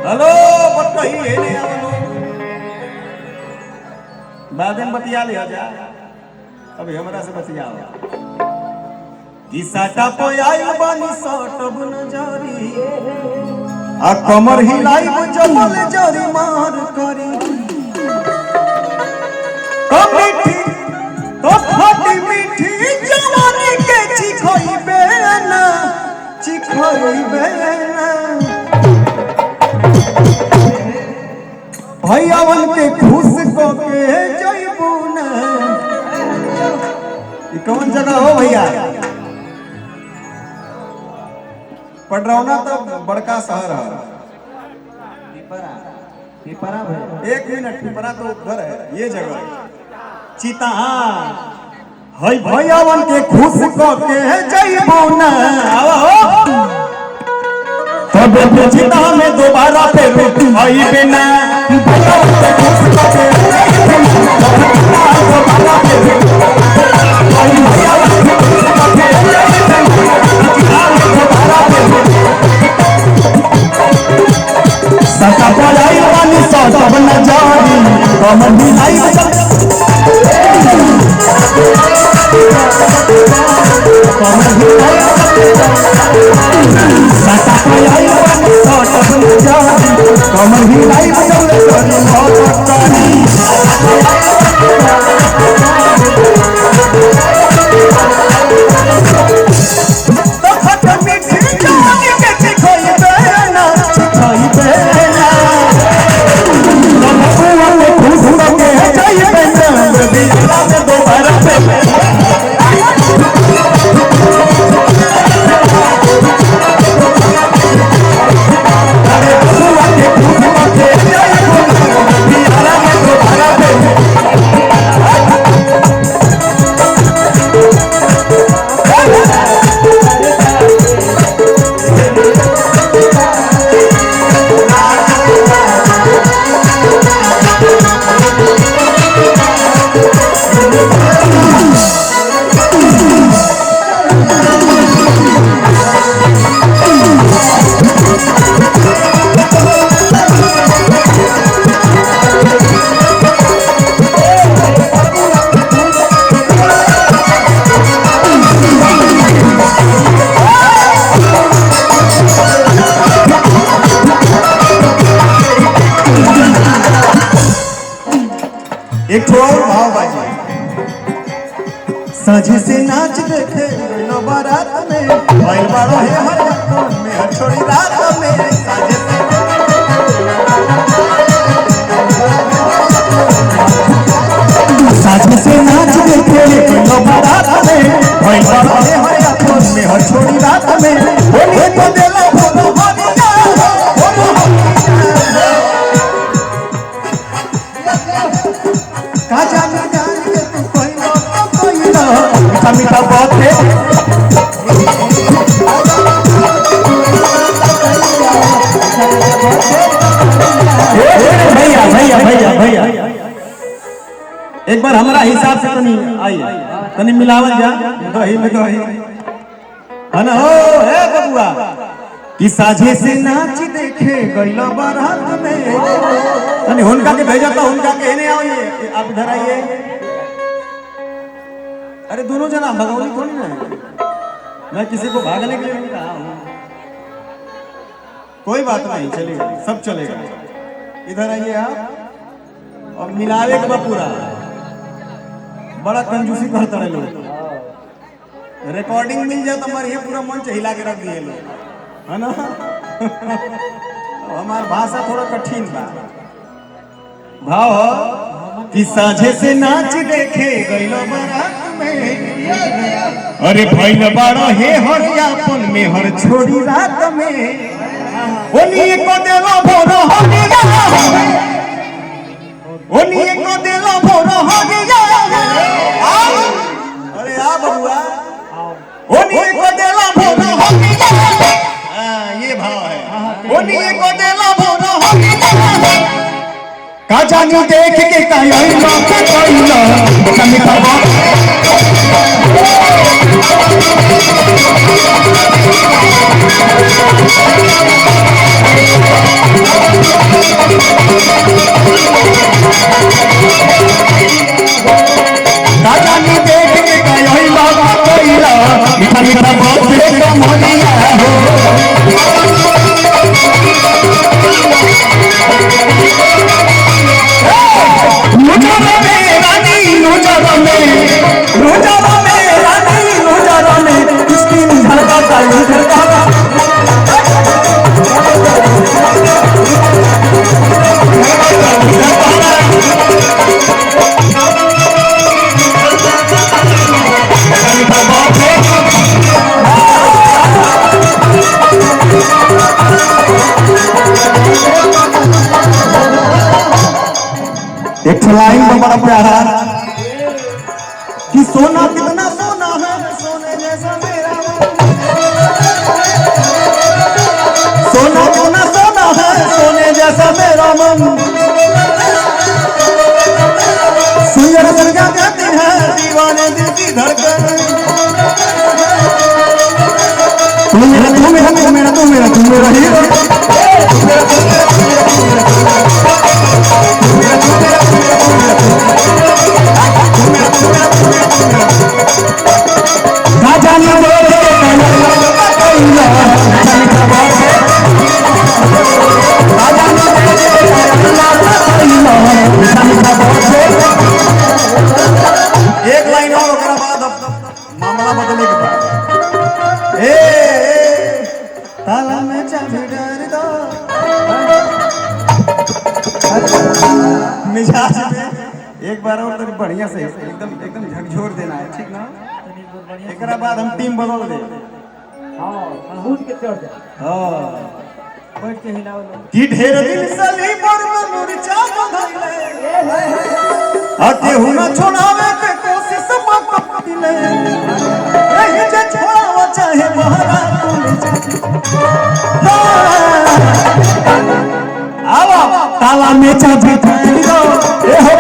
hello बटही हेने आवलो बाद में बतिया ले जा अभी हमरा से बतियाओ कि साटा पे आइल बानी सटब नजरी आ कमर हिलाई जमल जरी मार करी तो मीठी तो खटी मीठी जवानी के चिखइबे ना भैयावन के खुश को के जइबू ना ये कौन जगह हो भैया पटरौना तो बड़का शहर है पिपरा एक मिनट पिपरा तो उधर है ये जगह चीता हई भैयावन के खुश को के जइबू ना तब चिता में दोबारा फिर आई बिना भैयावन के खुश को के जइबू ना दोबारा फिर आई भैयावन के खुश को के जइबू ना दोबारा फिर सता पलाई वाली सब न जानी कमर हिलाई कमर हिलाई सता पलाई वाली सब न जानी कमर हिलाई चले करी बहुत तारी तो खट मीठी जानी के चिखई बेना चिखई बेना ललकुआ में खुश के जाई बेना दिला में दोबारा पे एक और भाव बाजी सजी से नाच देखे लो बारात में बैल बड़ा है हर कोन में छोड़ी रात में सजी से नाच देखे लो बारात में बैल बड़ा है हर कोन में छोड़ी रात में बोले तो देला बोलो मीठा बहुत है भैया भैया भैया भैया एक बार हमारा हिसाब से तनी आई तनी मिलावल जा दही में दही है ना हो हे बबुआ कि साझे से नाच देखे गइला बारात में तनी हुनका के भेजा तो हुनका के ने आइए आप इधर आइए अरे दोनों जना भगवानी थोड़ी ना मैं किसी को भागने के लिए नहीं कहा हूं कोई बात नहीं चलेगा सब चलेगा इधर आइए आप और मिलावे के पूरा बड़ा कंजूसी करता है लोग रिकॉर्डिंग मिल जाए तो हमारे ये पूरा मंच हिला के रख दिए लोग है ना हमारी भाषा थोड़ा कठिन बा भाव कि साझे से नाच देखे गइलो बारात में अरे भइल बाड़ा हे हरियापन में हर छोड़ी रात में ओनी को देलो भोरो हरिया ओनी को देलो भोरो हरिया अरे आ बबुआ ओनी को देलो भोरो हरिया हां ये भाव है ओनी को देलो भोरो हरिया का जानी देख के काया ना एक लाइन में बड़ा प्यारा कि सोना कितना सोना है सोने जैसा मेरा सोना कितना सोना है सोने जैसा मेरा मन सुंदर दुर्गा कहती है दीवाने दिल की धड़कन तू मेरा तू मेरा तू मेरा तू मेरा तू मेरा हीरो एक लाइन और ओकरा बाद मामला बदले के बाद ताला में चाबी डाल दो मिजाज में एक बार और तक बढ़िया से एकदम एकदम झकझोर देना है ठीक ना एकरा बाद हम टीम बदल दे हां कूद के चढ़ जा हां बैठ के हिलाओ कि ढेर दिन सली पर मुरचा बंधले आके हुना छोड़ावे के कोशिश मत दिले नहीं जे छोड़ावा चाहे बहरा तुम आवा ताला में चाबी डाल दो ए हो